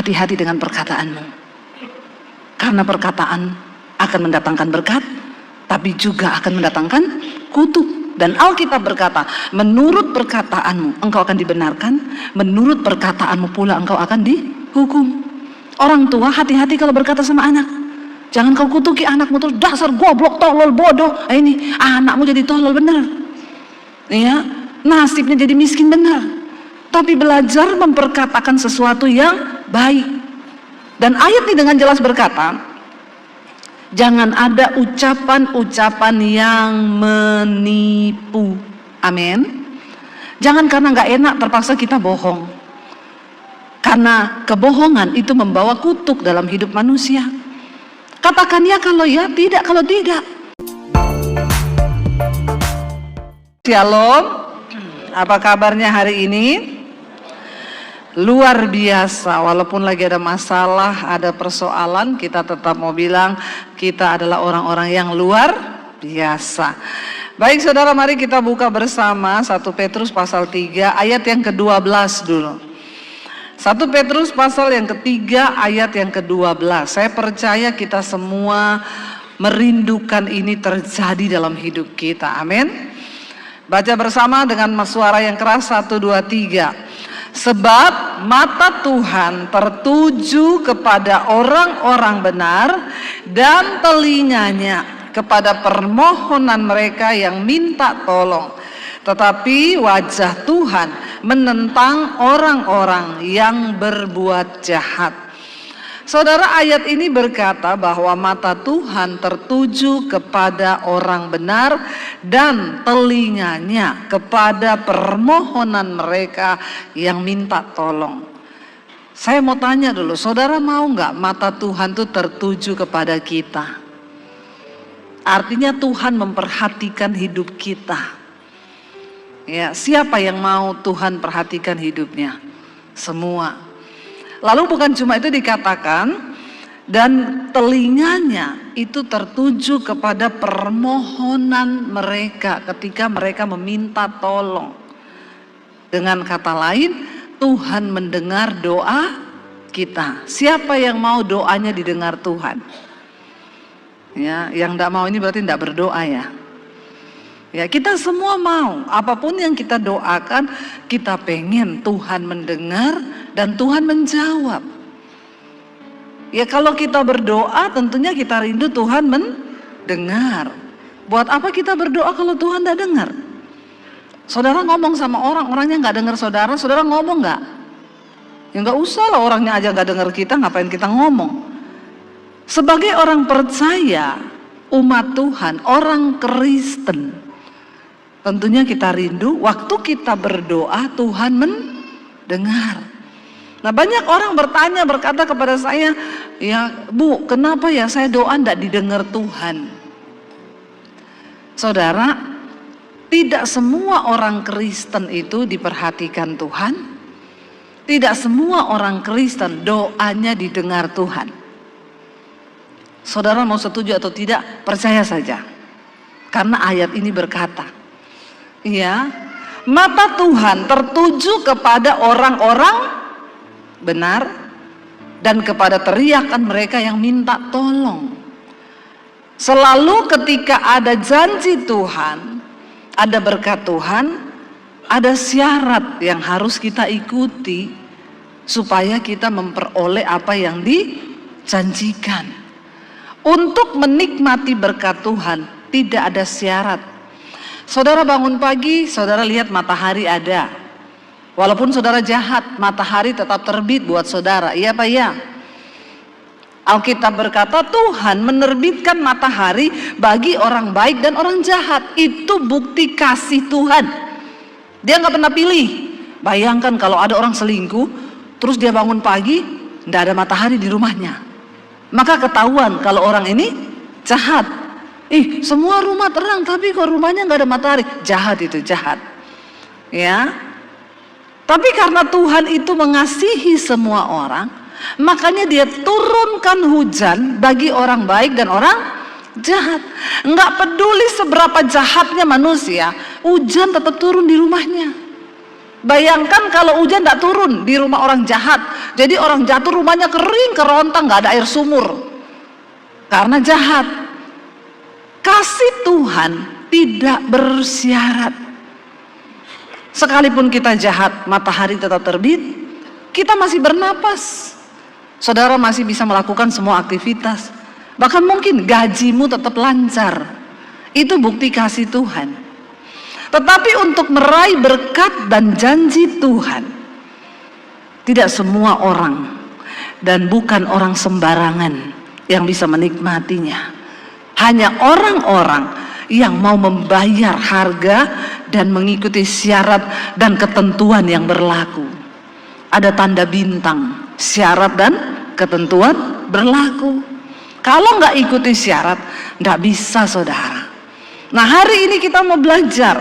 hati-hati dengan perkataanmu. Karena perkataan akan mendatangkan berkat, tapi juga akan mendatangkan kutuk. Dan Alkitab berkata, menurut perkataanmu engkau akan dibenarkan, menurut perkataanmu pula engkau akan dihukum. Orang tua hati-hati kalau berkata sama anak. Jangan kau kutuki anakmu terus, dasar goblok, tolol, bodoh. Ini anakmu jadi tolol bener. Ya, nasibnya jadi miskin bener. Tapi belajar memperkatakan sesuatu yang baik. Dan ayat ini dengan jelas berkata, jangan ada ucapan-ucapan yang menipu. Amin. Jangan karena nggak enak terpaksa kita bohong. Karena kebohongan itu membawa kutuk dalam hidup manusia. Katakan ya kalau ya, tidak kalau tidak. Shalom. Apa kabarnya hari ini? Luar biasa, walaupun lagi ada masalah, ada persoalan, kita tetap mau bilang kita adalah orang-orang yang luar biasa. Baik saudara, mari kita buka bersama 1 Petrus pasal 3 ayat yang ke-12 dulu. 1 Petrus pasal yang ketiga ayat yang ke-12. Saya percaya kita semua merindukan ini terjadi dalam hidup kita, amin. Baca bersama dengan suara yang keras, 1, 2, 3. Sebab mata Tuhan tertuju kepada orang-orang benar dan telinganya kepada permohonan mereka yang minta tolong. Tetapi wajah Tuhan menentang orang-orang yang berbuat jahat. Saudara, ayat ini berkata bahwa mata Tuhan tertuju kepada orang benar dan telinganya kepada permohonan mereka yang minta tolong. Saya mau tanya dulu, saudara mau nggak mata Tuhan itu tertuju kepada kita? Artinya Tuhan memperhatikan hidup kita. Ya, siapa yang mau Tuhan perhatikan hidupnya? Semua. Lalu bukan cuma itu dikatakan, dan telinganya itu tertuju kepada permohonan mereka ketika mereka meminta tolong. Dengan kata lain, Tuhan mendengar doa kita. Siapa yang mau doanya didengar Tuhan? Ya, yang tidak mau ini berarti tidak berdoa ya. Ya, kita semua mau, apapun yang kita doakan, kita pengen Tuhan mendengar dan Tuhan menjawab. Ya, kalau kita berdoa tentunya kita rindu Tuhan mendengar. Buat apa kita berdoa kalau Tuhan tidak dengar? Saudara ngomong sama orang, orangnya nggak dengar saudara, saudara ngomong nggak? Ya nggak usah lah, orangnya aja nggak dengar kita, ngapain kita ngomong? Sebagai orang percaya, umat Tuhan, orang Kristen, tentunya kita rindu waktu kita berdoa Tuhan mendengar. Nah, banyak orang berkata kepada saya, ya Bu, kenapa ya saya doa tidak didengar Tuhan? Saudara, tidak semua orang Kristen itu diperhatikan Tuhan. Tidak semua orang Kristen doanya didengar Tuhan. Saudara mau setuju atau tidak, percaya saja. Karena ayat ini berkata, ya, mata Tuhan tertuju kepada orang-orang benar dan kepada teriakan mereka yang minta tolong. Selalu ketika ada janji Tuhan, ada berkat Tuhan, ada syarat yang harus kita ikuti supaya kita memperoleh apa yang dijanjikan. Untuk menikmati berkat Tuhan tidak ada syarat. Saudara bangun pagi, saudara lihat matahari ada. Walaupun saudara jahat, matahari tetap terbit buat saudara. Iya Pak ya? Alkitab berkata Tuhan menerbitkan matahari bagi orang baik dan orang jahat. Itu bukti kasih Tuhan. Dia nggak pernah pilih. Bayangkan kalau ada orang selingkuh, terus dia bangun pagi, nggak ada matahari di rumahnya. Maka ketahuan kalau orang ini jahat. Semua rumah terang tapi kok rumahnya nggak ada matahari. Jahat itu, jahat. Ya. Tapi karena Tuhan itu mengasihi semua orang, makanya dia turunkan hujan bagi orang baik dan orang jahat. Nggak peduli seberapa jahatnya manusia, hujan tetap turun di rumahnya. Bayangkan kalau hujan nggak turun di rumah orang jahat, Jadi orang jatuh rumahnya kering, kerontang, nggak ada air sumur. Karena jahat. Kasih Tuhan tidak bersyarat. Sekalipun kita jahat, matahari tetap terbit, kita masih bernapas. Saudara masih bisa melakukan semua aktivitas. Bahkan mungkin gajimu tetap lancar. Itu bukti kasih Tuhan. Tetapi untuk meraih berkat dan janji Tuhan, tidak semua orang dan bukan orang sembarangan yang bisa menikmatinya. Hanya orang-orang yang mau membayar harga dan mengikuti syarat dan ketentuan yang berlaku. Ada tanda bintang, syarat dan ketentuan berlaku. Kalau nggak ikuti syarat, nggak bisa, saudara. Nah, hari ini kita mau belajar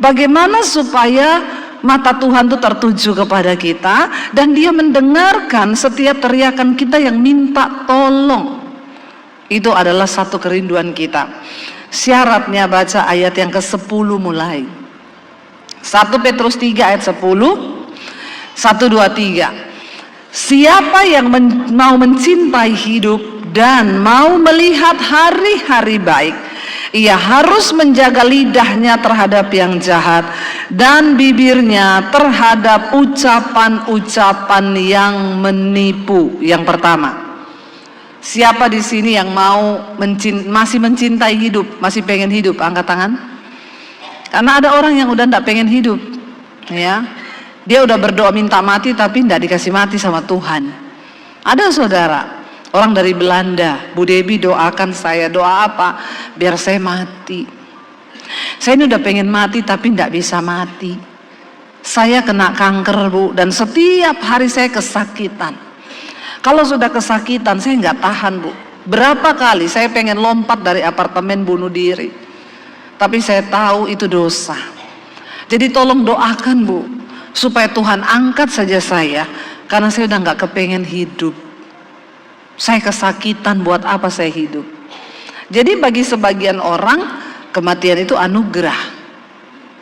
bagaimana supaya mata Tuhan itu tertuju kepada kita dan Dia mendengarkan setiap teriakan kita yang minta tolong. Itu adalah satu kerinduan kita. Syaratnya baca ayat yang ke-10 mulai. 1 Petrus 3 ayat 10. 1, 2, 3. Siapa yang mau mencintai hidup dan mau melihat hari-hari baik, ia harus menjaga lidahnya terhadap yang jahat dan bibirnya terhadap ucapan-ucapan yang menipu. Yang pertama, siapa di sini yang masih mencintai hidup, masih pengen hidup? Angkat tangan. Karena ada orang yang udah tidak pengen hidup, ya. Dia udah berdoa minta mati tapi tidak dikasih mati sama Tuhan. Ada saudara, orang dari Belanda, Bu Debi doakan saya, doa apa? Biar saya mati. Saya ini udah pengen mati tapi tidak bisa mati. Saya kena kanker, Bu, dan setiap hari saya kesakitan. Kalau sudah kesakitan saya nggak tahan, Bu. Berapa kali saya pengen lompat dari apartemen bunuh diri. Tapi saya tahu itu dosa. Jadi tolong doakan, Bu, supaya Tuhan angkat saja saya, karena saya udah nggak kepengen hidup. Saya kesakitan, buat apa saya hidup? Jadi bagi sebagian orang kematian itu anugerah,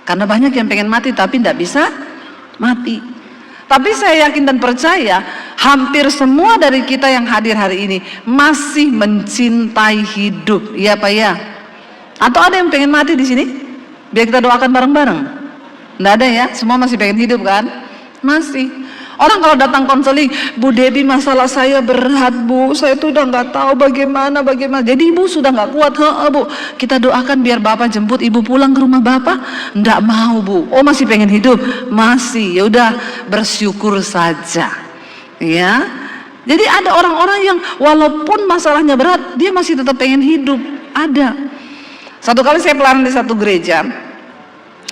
karena banyak yang pengen mati tapi tidak bisa mati. Tapi saya yakin dan percaya hampir semua dari kita yang hadir hari ini masih mencintai hidup, ya Pak ya? Atau ada yang pengen mati di sini? Biar kita doakan bareng-bareng. Nggak ada ya? Semua masih pengen hidup kan? Masih. Orang kalau datang konseling, Bu Debi masalah saya berat, Bu, saya tuh udah nggak tahu bagaimana. Jadi Ibu sudah nggak kuat, Bu, kita doakan biar Bapak jemput Ibu pulang ke rumah Bapak. Nggak mau, Bu. Oh, masih pengen hidup? Masih. Ya udah, bersyukur saja, ya. Jadi ada orang-orang yang walaupun masalahnya berat, dia masih tetap pengen hidup. Ada. Satu kali saya pelayanan di satu gereja,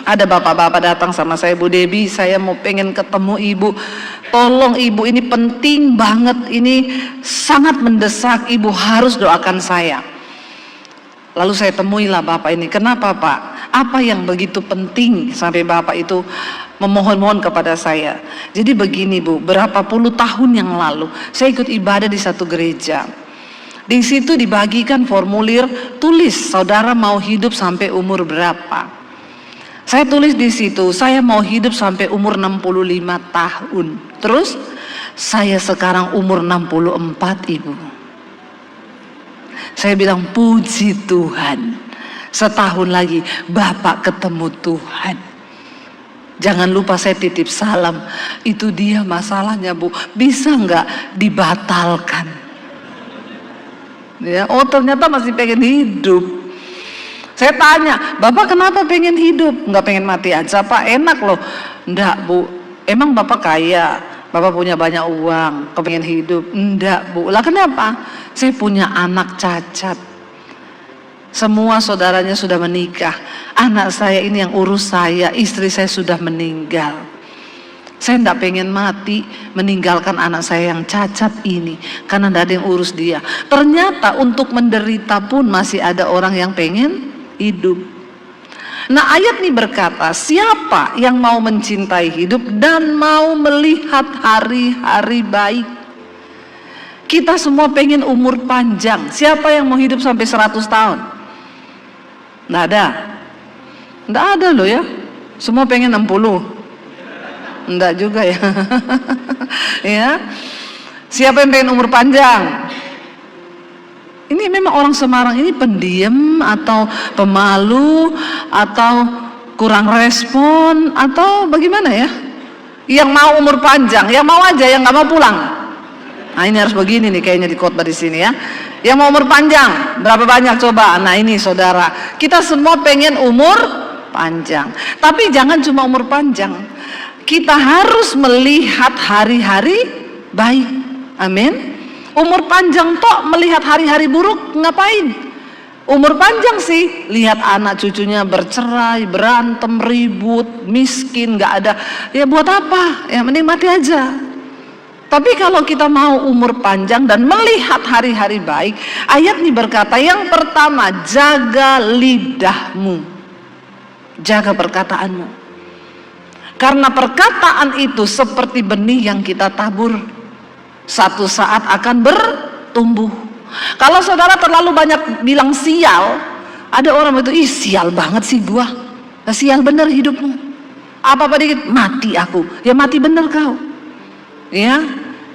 ada bapak-bapak datang sama saya, Bu Debi, saya mau pengen ketemu Ibu. Tolong Ibu, ini penting banget, ini sangat mendesak, Ibu harus doakan saya. Lalu saya temuilah bapak ini. Kenapa, Pak? Apa yang begitu penting sampai bapak itu memohon-mohon kepada saya? Jadi begini, Bu, berapa puluh tahun yang lalu saya ikut ibadah di satu gereja. Di situ dibagikan formulir, tulis saudara mau hidup sampai umur berapa. Saya tulis di situ, saya mau hidup sampai umur 65 tahun. Terus saya sekarang umur 64, Ibu. Saya bilang puji Tuhan, setahun lagi Bapak ketemu Tuhan. Jangan lupa saya titip salam. Itu dia masalahnya, Bu, bisa nggak dibatalkan? Ya, oh ternyata masih pengen hidup. Saya tanya, Bapak kenapa pengen hidup? Nggak pengen mati aja, Pak, enak loh. Enggak, Bu, emang Bapak kaya, Bapak punya banyak uang, kepengen hidup? Enggak, Bu. Lah kenapa? Saya punya anak cacat. Semua saudaranya sudah menikah. Anak saya ini yang urus saya, istri saya sudah meninggal. Saya tidak pengen mati meninggalkan anak saya yang cacat ini, karena tidak ada yang urus dia. Ternyata untuk menderita pun masih ada orang yang pengen hidup. Nah, ayat ini berkata, siapa yang mau mencintai hidup dan mau melihat hari-hari baik. Kita semua pengen umur panjang. Siapa yang mau hidup sampai 100 tahun? Nggak ada. Nggak ada loh ya. Semua pengen 60. Enggak juga ya. Ya. Siapa yang pengen umur panjang? Ini memang orang Semarang ini pendiam atau pemalu atau kurang respon atau bagaimana ya? Yang mau umur panjang, yang mau aja, yang nggak mau pulang. Nah ini harus begini nih kayaknya di khotbah di sini ya. Yang mau umur panjang, berapa banyak coba? Nah ini saudara, kita semua pengen umur panjang. Tapi jangan cuma umur panjang. Kita harus melihat hari-hari baik. Amin. Umur panjang tok melihat hari-hari buruk ngapain? Umur panjang sih lihat anak cucunya bercerai, berantem, ribut, miskin, nggak ada. Ya buat apa? Ya mending mati aja. Tapi kalau kita mau umur panjang dan melihat hari-hari baik, ayat ini berkata yang pertama, jaga lidahmu, jaga perkataanmu. Karena perkataan itu seperti benih yang kita tabur, satu saat akan bertumbuh. Kalau saudara terlalu banyak bilang sial, ada orang itu, ih sial banget sih gua. Nah, sial bener hidupmu. Apa-apa dikit, mati aku. Ya mati bener kau. Ya,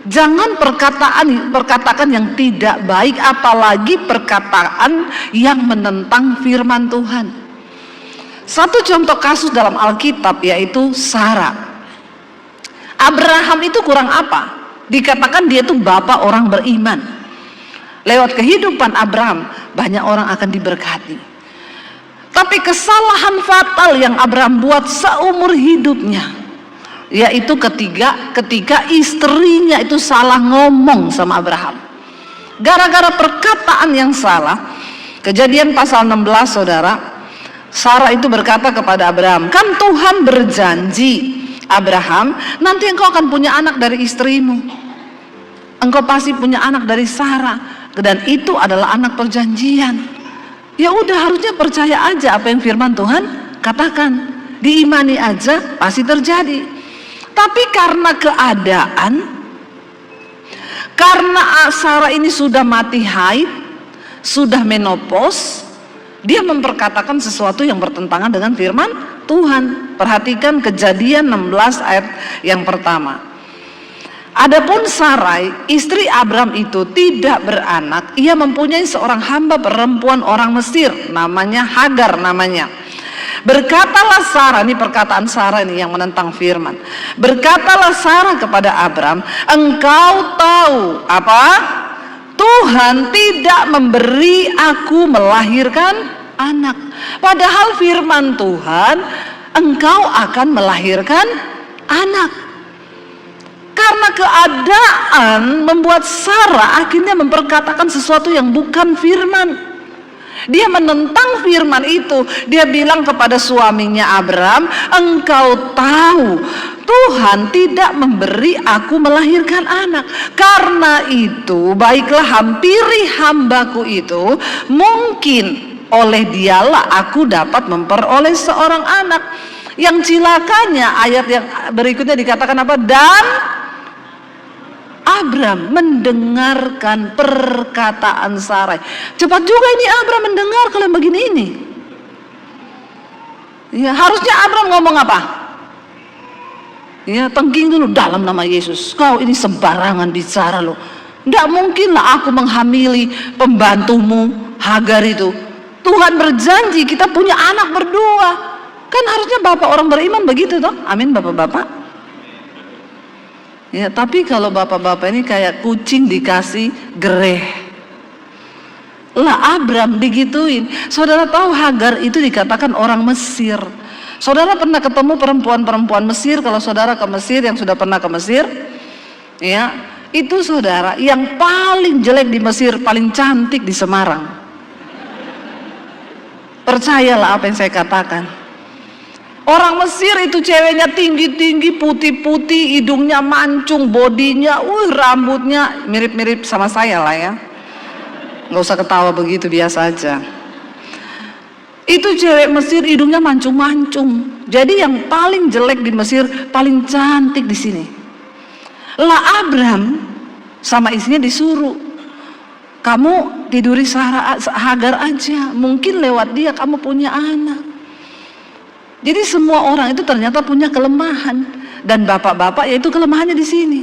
jangan perkataan yang tidak baik, apalagi perkataan yang menentang firman Tuhan. Satu contoh kasus dalam Alkitab yaitu Sarah. Abraham itu kurang apa? Dikatakan dia itu bapak orang beriman. Lewat kehidupan Abraham banyak orang akan diberkati. Tapi kesalahan fatal yang Abraham buat seumur hidupnya, yaitu ketika istrinya itu salah ngomong sama Abraham. Gara-gara perkataan yang salah, Kejadian pasal 16 saudara, Sarah itu berkata kepada Abraham, kan Tuhan berjanji, Abraham, nanti engkau akan punya anak dari istrimu. Engkau pasti punya anak dari Sarah, dan itu adalah anak perjanjian. Ya udah, harusnya percaya aja apa yang firman Tuhan katakan, diimani aja pasti terjadi. Tapi karena keadaan, karena Sarah ini sudah mati haid, sudah menopause, dia memperkatakan sesuatu yang bertentangan dengan firman Tuhan. Perhatikan Kejadian 16 ayat yang pertama. Adapun Sarai, istri Abram itu tidak beranak. Ia mempunyai seorang hamba perempuan orang Mesir, namanya Hagar namanya. Berkatalah Sarah, ini perkataan Sarah ini yang menentang firman. Berkatalah Sarah kepada Abram, engkau tahu apa? Tuhan tidak memberi aku melahirkan anak. Padahal firman Tuhan, engkau akan melahirkan anak. Karena keadaan membuat Sarah akhirnya memperkatakan sesuatu yang bukan firman. Dia menentang firman itu. Dia bilang kepada suaminya Abram, engkau tahu Tuhan tidak memberi aku melahirkan anak. Karena itu baiklah hampiri hambaku itu, mungkin oleh dialah aku dapat memperoleh seorang anak. Yang cilakanya ayat yang berikutnya dikatakan apa? Dan Abram mendengarkan perkataan Sarai. Cepat juga ini Abram mendengar kalau yang begini ini. Ya, harusnya Abram ngomong apa? Ya, tengking dulu, dalam nama Yesus. Kau ini sembarangan bicara loh. Tidak mungkinlah aku menghamili pembantumu Hagar itu. Tuhan berjanji kita punya anak berdua. Kan harusnya bapak orang beriman begitu toh. Amin bapak-bapak. Ya, tapi kalau bapak-bapak ini kayak kucing dikasih gereh. Lah Abram digituin. Saudara tahu Hagar itu dikatakan orang Mesir. Saudara pernah ketemu perempuan-perempuan Mesir? Kalau saudara ke Mesir, yang sudah pernah ke Mesir, ya, itu saudara yang paling jelek di Mesir, paling cantik di Semarang. Percayalah apa yang saya katakan. Orang Mesir itu ceweknya tinggi-tinggi, putih-putih, hidungnya mancung, bodinya, rambutnya mirip-mirip sama saya lah ya. Nggak usah ketawa begitu, biasa aja. Itu cewek Mesir hidungnya mancung-mancung. Jadi yang paling jelek di Mesir, paling cantik di sini. Lah Abram sama istrinya disuruh, kamu tiduri Hagar aja, mungkin lewat dia kamu punya anak. Jadi semua orang itu ternyata punya kelemahan. Dan bapak-bapak yaitu kelemahannya di sini.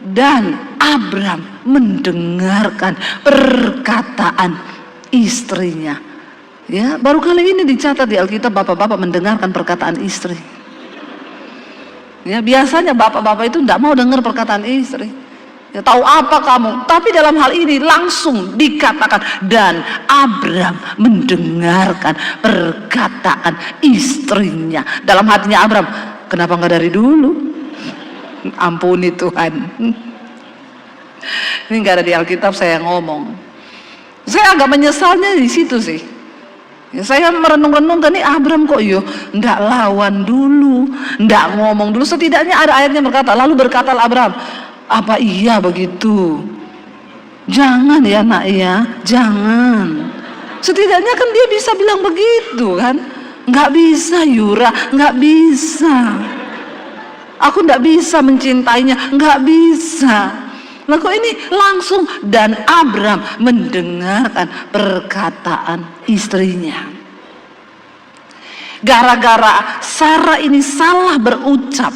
Dan Abram mendengarkan perkataan istrinya. Ya, baru kali ini dicatat di Alkitab bapak-bapak mendengarkan perkataan istri. Ya, biasanya bapak-bapak itu tidak mau dengar perkataan istri. Ya, tahu apa kamu? Tapi dalam hal ini langsung dikatakan dan Abram mendengarkan perkataan istrinya. Dalam hatinya Abram, kenapa nggak dari dulu? Ampuni Tuhan. Ini nggak ada di Alkitab, saya ngomong. Saya agak menyesalnya di situ sih. Ya, saya merenung-renungkan nih Abram kok ndak lawan dulu, ndak ngomong dulu. Setidaknya ada ayatnya berkata, lalu berkatalah Abram, apa iya begitu? Jangan ya nak ya, jangan. Setidaknya kan dia bisa bilang begitu kan? Nggak bisa Yura, nggak bisa. Aku ndak bisa mencintainya, nggak bisa. Nah kok ini langsung dan Abram mendengarkan perkataan istrinya. Gara-gara Sarah ini salah berucap,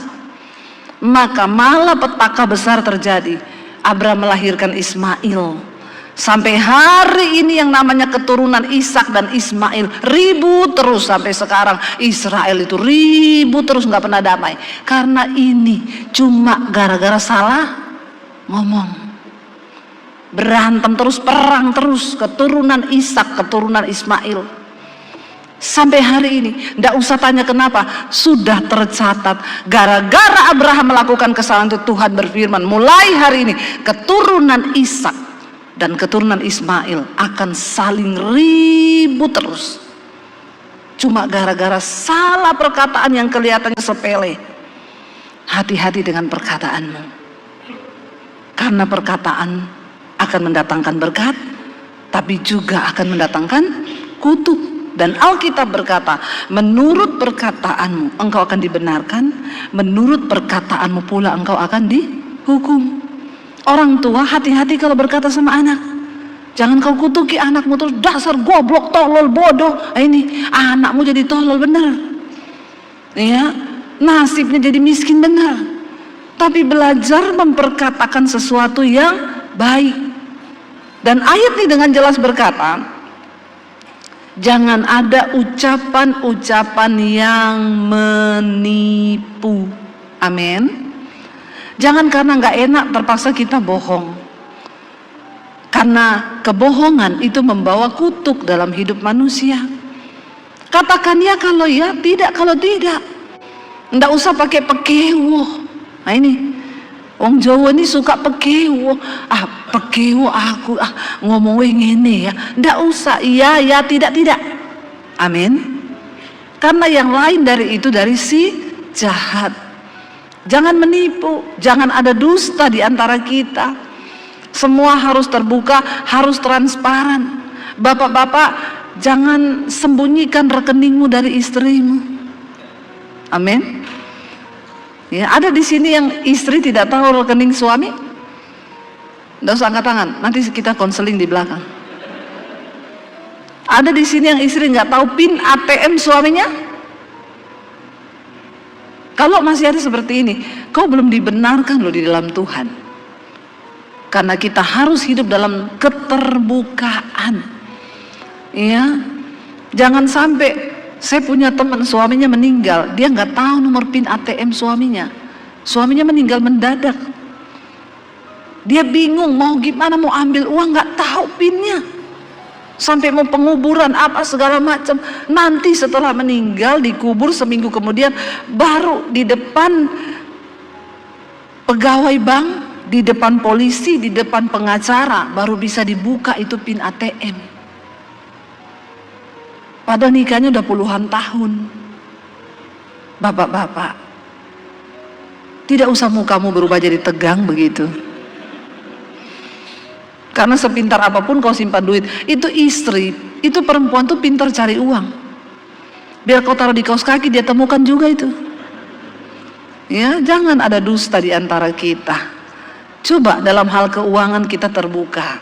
maka malapetaka besar terjadi. Abram melahirkan Ismail. Sampai hari ini yang namanya keturunan Ishak dan Ismail ribut terus sampai sekarang. Israel itu ribut terus, nggak pernah damai. Karena ini cuma gara-gara salah ngomong, berantem terus, perang terus, keturunan Ishak, keturunan Ismail. Sampai hari ini, ndak usah tanya kenapa, sudah tercatat. Gara-gara Abraham melakukan kesalahan itu, Tuhan berfirman, mulai hari ini keturunan Ishak dan keturunan Ismail akan saling ribut terus. Cuma gara-gara salah perkataan yang kelihatannya sepele. Hati-hati dengan perkataanmu. Karena perkataan akan mendatangkan berkat, tapi juga akan mendatangkan kutuk. Dan Alkitab berkata, menurut perkataanmu engkau akan dibenarkan, menurut perkataanmu pula engkau akan dihukum. Orang tua hati-hati kalau berkata sama anak. Jangan kau kutuki anakmu terus, dasar goblok, tolol, bodoh. Ini anakmu jadi tolol bener. Ya, nasibnya jadi miskin bener. Tapi belajar memperkatakan sesuatu yang baik. Dan ayat ini dengan jelas berkata, jangan ada ucapan-ucapan yang menipu. Amin. Jangan karena nggak enak terpaksa kita bohong. Karena kebohongan itu membawa kutuk dalam hidup manusia. Katakan ya kalau ya, tidak kalau tidak. Nggak usah pakai pekewo. Nah ini, wong Jawa ini suka pekewo. Pekewo aku, ngomongnya ngene ya. Ndak usah, iya, ya, tidak. Amin. Karena yang lain dari itu dari si jahat. Jangan menipu, jangan ada dusta di antara kita. Semua harus terbuka, harus transparan. Bapak-bapak, jangan sembunyikan rekeningmu dari istrimu. Amin. Ya, ada di sini yang istri tidak tahu rekening suami? Nggak usah angkat tangan, nanti kita konseling di belakang. Ada di sini yang istri nggak tahu PIN ATM suaminya? Kalau masih ada seperti ini, kau belum dibenarkan loh di dalam Tuhan. Karena kita harus hidup dalam keterbukaan. Ya, jangan sampai saya punya teman suaminya meninggal, dia nggak tahu nomor PIN ATM suaminya. Suaminya meninggal mendadak. Dia bingung mau gimana, mau ambil uang nggak tahu PIN-nya. Sampai mau penguburan apa segala macam. Nanti setelah meninggal dikubur seminggu kemudian baru di depan pegawai bank, di depan polisi, di depan pengacara baru bisa dibuka itu PIN ATM. Padahal nikahnya udah puluhan tahun. Bapak-bapak, tidak usah mukamu berubah jadi tegang begitu. Karena sepintar apapun kau simpan duit, itu istri, itu perempuan tuh pintar cari uang. Biar kau taruh di kaos kaki dia temukan juga itu. Ya, jangan ada dusta di antara kita. Coba dalam hal keuangan kita terbuka.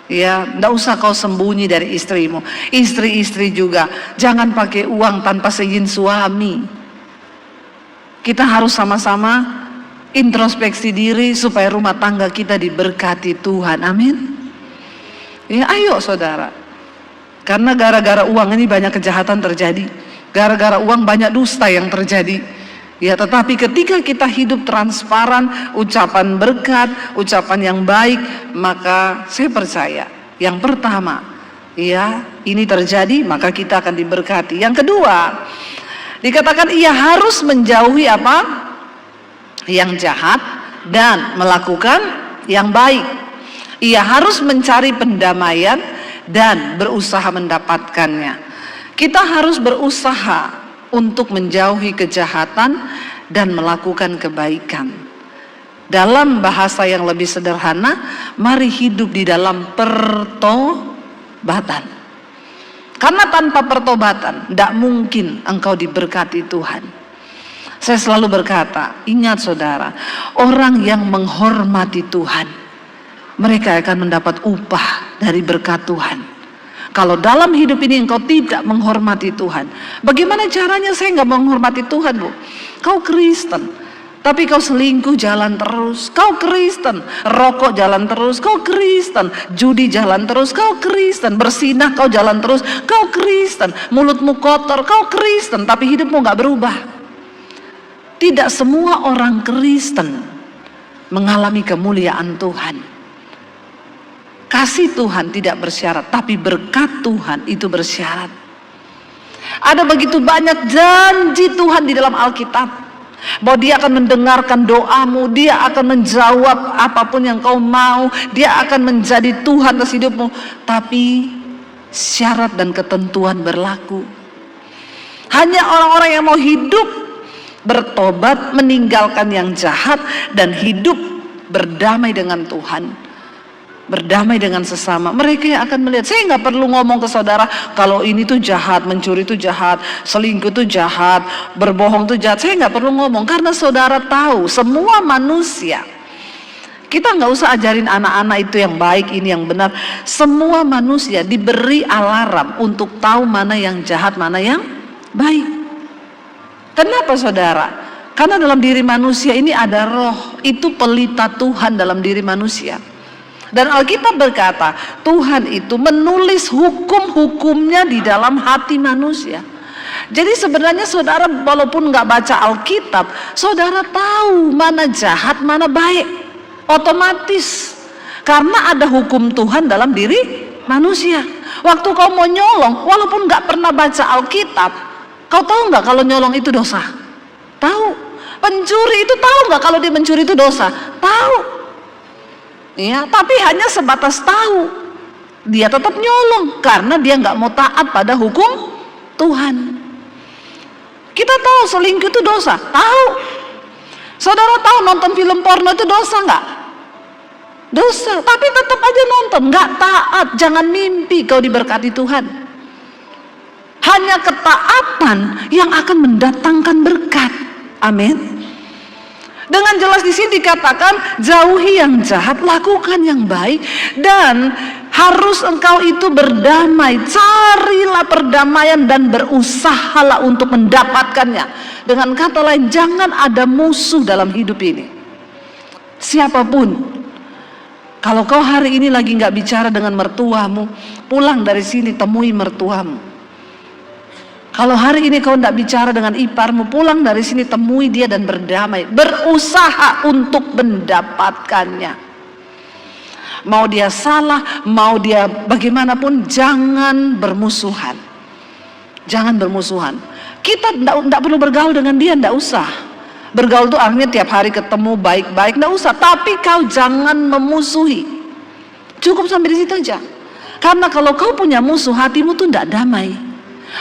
Ya, nggak usah kau sembunyi dari istrimu. Istri-istri juga jangan pakai uang tanpa seizin suami. Kita harus sama-sama introspeksi diri supaya rumah tangga kita diberkati Tuhan. Amin. Ya, ayo saudara. Karena gara-gara uang ini banyak kejahatan terjadi. Gara-gara uang banyak dusta yang terjadi. Ya, tetapi ketika kita hidup transparan, ucapan berkat, ucapan yang baik, maka saya percaya yang pertama, ya, ini terjadi maka kita akan diberkati. Yang kedua, dikatakan ia harus menjauhi apa? Yang jahat dan melakukan yang baik. Ia harus mencari pendamaian dan berusaha mendapatkannya. Kita harus berusaha untuk menjauhi kejahatan dan melakukan kebaikan. Dalam bahasa yang lebih sederhana, mari hidup di dalam pertobatan. Karena tanpa pertobatan, tidak mungkin engkau diberkati Tuhan. Saya selalu berkata, ingat saudara, orang yang menghormati Tuhan, mereka akan mendapat upah dari berkat Tuhan. Kalau dalam hidup ini engkau tidak menghormati Tuhan, bagaimana caranya saya nggak menghormati Tuhan, Bu? Kau Kristen, tapi kau selingkuh jalan terus. Kau Kristen, rokok jalan terus. Kau Kristen, judi jalan terus. Kau Kristen, bersinah kau jalan terus. Kau Kristen, mulutmu kotor. Kau Kristen, tapi hidupmu nggak berubah. Tidak semua orang Kristen mengalami kemuliaan Tuhan. Kasih Tuhan tidak bersyarat, tapi berkat Tuhan itu bersyarat. Ada begitu banyak janji Tuhan di dalam Alkitab, bahwa dia akan mendengarkan doamu, dia akan menjawab apapun yang kau mau, dia akan menjadi Tuhan atas hidupmu. Tapi syarat dan ketentuan berlaku. Hanya orang-orang yang mau hidup bertobat, meninggalkan yang jahat, dan hidup berdamai dengan Tuhan, berdamai dengan sesama, mereka yang akan melihat. Saya nggak perlu ngomong ke saudara kalau ini tuh jahat, mencuri tuh jahat, selingkuh tuh jahat, berbohong tuh jahat. Saya nggak perlu ngomong karena saudara tahu semua manusia. Kita nggak usah ajarin anak-anak itu yang baik, ini yang benar. Semua manusia diberi alarm untuk tahu mana yang jahat, mana yang baik. Kenapa saudara? Karena dalam diri manusia ini ada roh, itu pelita Tuhan dalam diri manusia. Dan Alkitab berkata, Tuhan itu menulis hukum-hukumnya di dalam hati manusia. Jadi sebenarnya saudara walaupun nggak baca Alkitab, saudara tahu mana jahat, mana baik. Otomatis. Karena ada hukum Tuhan dalam diri manusia. Waktu kau mau nyolong, walaupun nggak pernah baca Alkitab, kau tahu nggak kalau nyolong itu dosa? Tahu. Pencuri itu tahu nggak kalau dia mencuri itu dosa? Tahu. Ya, tapi hanya sebatas tahu. Dia tetap nyolong karena dia nggak mau taat pada hukum Tuhan. Kita tahu selingkuh itu dosa, tahu. Saudara tahu nonton film porno itu dosa nggak? Dosa, tapi tetap aja nonton, nggak taat. Jangan mimpi kau diberkati Tuhan. Hanya ketaatan yang akan mendatangkan berkat. Amin. Dengan jelas di sini dikatakan jauhi yang jahat, lakukan yang baik, dan harus engkau itu berdamai. Carilah perdamaian dan berusahalah untuk mendapatkannya. Dengan kata lain, jangan ada musuh dalam hidup ini. Siapapun, kalau kau hari ini lagi nggak bicara dengan mertuamu, pulang dari sini temui mertuamu. Kalau hari ini kau tidak bicara dengan iparmu, pulang dari sini temui dia dan berdamai. Berusaha untuk mendapatkannya. Mau dia salah, mau dia bagaimanapun, jangan bermusuhan. Jangan bermusuhan. Kita tidak perlu bergaul dengan dia, tidak usah. Bergaul itu artinya tiap hari ketemu baik-baik, tidak usah. Tapi kau jangan memusuhi. Cukup sampai di situ aja. Karena kalau kau punya musuh, hatimu tuh tidak damai.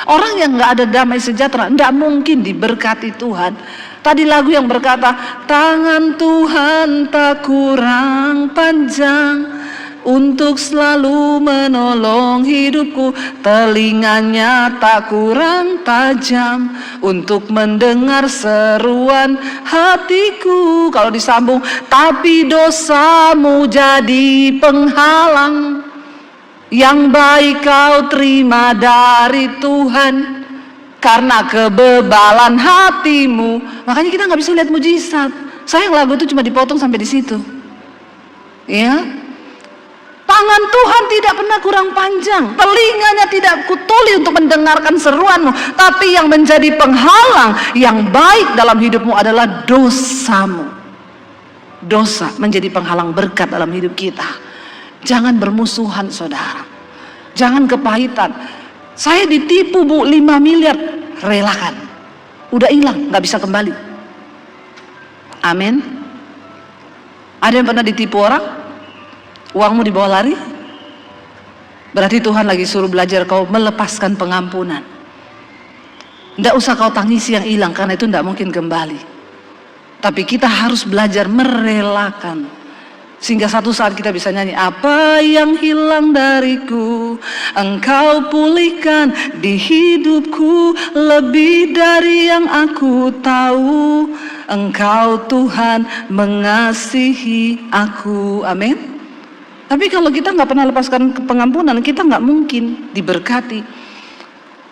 Orang yang nggak ada damai sejahtera tidak mungkin diberkati Tuhan. Tadi lagu yang berkata, tangan Tuhan tak kurang panjang untuk selalu menolong hidupku, telinganya tak kurang tajam untuk mendengar seruan hatiku. Kalau disambung, tapi dosamu jadi penghalang, yang baik kau terima dari Tuhan, karena kebebalan hatimu. Makanya kita nggak bisa lihat mujizat. Sayang lagu itu cuma dipotong sampai di situ. Ya, tangan Tuhan tidak pernah kurang panjang, telinganya tidak kutuli untuk mendengarkan seruanmu. Tapi yang menjadi penghalang yang baik dalam hidupmu adalah dosamu. Dosa menjadi penghalang berkat dalam hidup kita. Jangan bermusuhan saudara, jangan kepahitan. Saya ditipu Bu 5 miliar, relakan. Udah hilang, nggak bisa kembali. Amin. Ada yang pernah ditipu orang? Uangmu dibawa lari? Berarti Tuhan lagi suruh belajar kau melepaskan pengampunan. Tidak usah kau tangisi yang hilang, karena itu tidak mungkin kembali. Tapi kita harus belajar merelakan, sehingga satu saat kita bisa nyanyi, apa yang hilang dariku Engkau pulihkan di hidupku, lebih dari yang aku tahu. Engkau Tuhan mengasihi aku. Amin. Tapi kalau kita nggak pernah lepaskan pengampunan, kita nggak mungkin diberkati.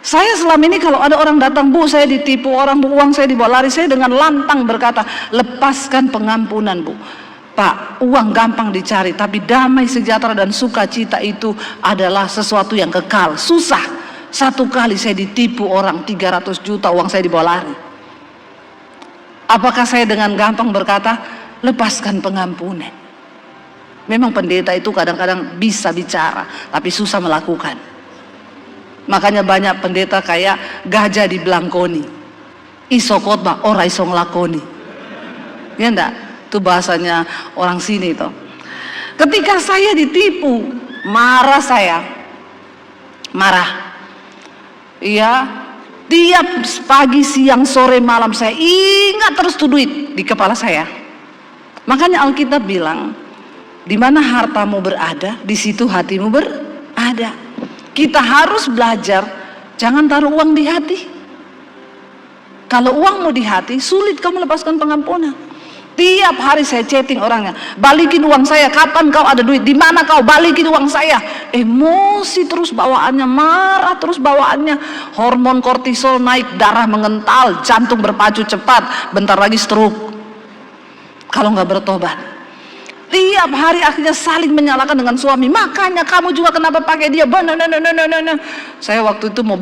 Saya selama ini kalau ada orang datang, Bu saya ditipu orang, Bu uang saya dibawa lari, saya dengan lantang berkata, lepaskan pengampunan Bu. Pak, uang gampang dicari, tapi damai sejahtera dan sukacita itu adalah sesuatu yang kekal. Susah. Satu kali saya ditipu orang 300 juta, uang saya dibawa lari. Apakah saya dengan gampang berkata, lepaskan pengampunan? Memang pendeta itu kadang-kadang bisa bicara, tapi susah melakukan. Makanya banyak pendeta kayak gajah di belangkoni. Iso khotbah, ora iso nglakoni. Ya enggak? Itu bahasanya orang sini itu. Ketika saya ditipu, marah saya. Marah. Iya, tiap pagi, siang, sore, malam saya ingat terus tuh duit di kepala saya. Makanya Alkitab bilang, di mana hartamu berada, di situ hatimu berada. Kita harus belajar, jangan taruh uang di hati. Kalau uangmu di hati, sulit kamu lepaskan pengampunan. Tiap hari saya chatting orangnya, balikin uang saya, kapan kau ada duit, di mana kau, balikin uang saya. Emosi terus bawaannya, marah terus bawaannya, hormon kortisol naik, darah mengental, jantung berpacu cepat, bentar lagi stroke. Kalau nggak bertobat, tiap hari akhirnya saling menyalahkan dengan suami. Makanya kamu juga kenapa pakai dia? Saya waktu itu mau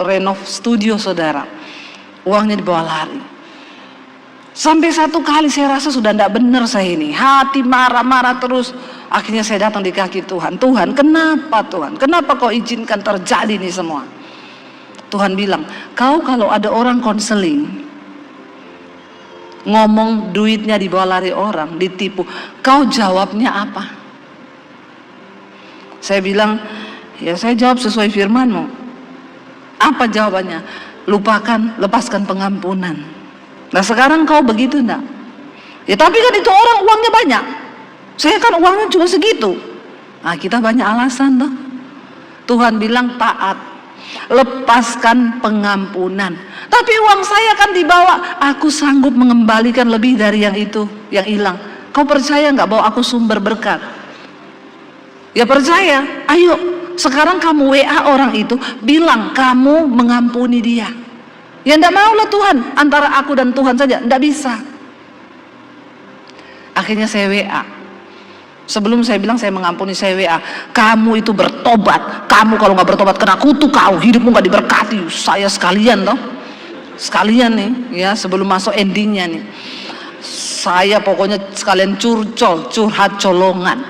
renov studio saudara, uangnya dibawa lari. Sampai satu kali saya rasa sudah tidak benar saya ini, hati marah-marah terus. Akhirnya saya datang di kaki Tuhan. Tuhan, kenapa Tuhan? Kenapa kau izinkan terjadi ini semua? Tuhan bilang, kau kalau ada orang konseling, ngomong duitnya dibawa lari orang, ditipu, kau jawabnya apa? Saya bilang, ya saya jawab sesuai firman-Mu. Apa jawabannya? Lupakan, lepaskan pengampunan. Nah sekarang kau begitu enggak? Ya tapi kan itu orang uangnya banyak, saya kan uangnya cuma segitu. Nah kita banyak alasan tuh. Tuhan bilang taat, lepaskan pengampunan. Tapi uang saya kan dibawa, aku sanggup mengembalikan lebih dari yang itu, yang hilang. Kau percaya nggak bahwa aku sumber berkat? Ya percaya. Ayo sekarang kamu WA orang itu, bilang kamu mengampuni dia. Ya enggak mau lah Tuhan, antara aku dan Tuhan saja, enggak bisa. Akhirnya saya WA. Sebelum saya bilang saya mengampuni, saya WA, kamu itu bertobat. Kamu kalau nggak bertobat kena kutuk kau, hidupmu nggak diberkati. Saya sekalian toh, sekalian nih, ya sebelum masuk endingnya nih. Saya pokoknya sekalian curhat colongan.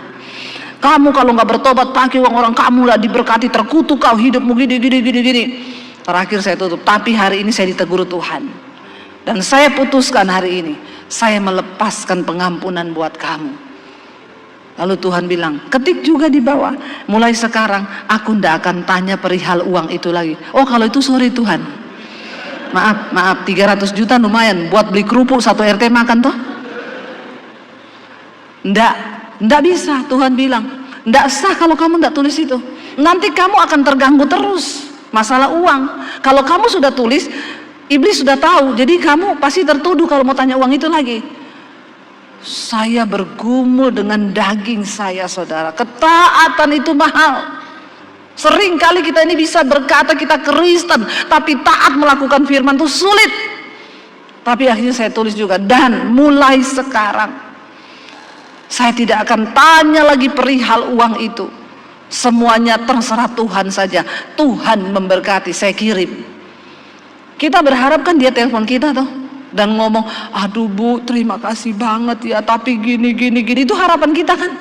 Kamu kalau nggak bertobat pakai uang orang kamu lah diberkati, terkutuk kau, hidupmu gini. Terakhir saya tutup, tapi hari ini saya ditegur Tuhan. Dan saya putuskan hari ini, saya melepaskan pengampunan buat kamu. Lalu Tuhan bilang, ketik juga di bawah, mulai sekarang aku tidak akan tanya perihal uang itu lagi. Oh kalau itu sorry Tuhan. Maaf, 300 juta lumayan, buat beli kerupuk 1 RT makan toh. Nggak bisa, Tuhan bilang, nggak sah kalau kamu nggak tulis itu. Nanti kamu akan terganggu terus. Masalah uang, kalau kamu sudah tulis, iblis sudah tahu, jadi kamu pasti tertuduh kalau mau tanya uang itu lagi. Saya bergumul dengan daging saya saudara, ketaatan itu mahal. Sering kali kita ini bisa berkata kita Kristen, tapi taat melakukan firman itu sulit. Tapi akhirnya saya tulis juga, dan mulai sekarang saya tidak akan tanya lagi perihal uang itu. Semuanya terserah Tuhan saja. Tuhan memberkati, saya kirim. Kita berharap kan dia telepon kita tuh dan ngomong, aduh Bu, terima kasih banget ya, tapi gini. Itu harapan kita kan.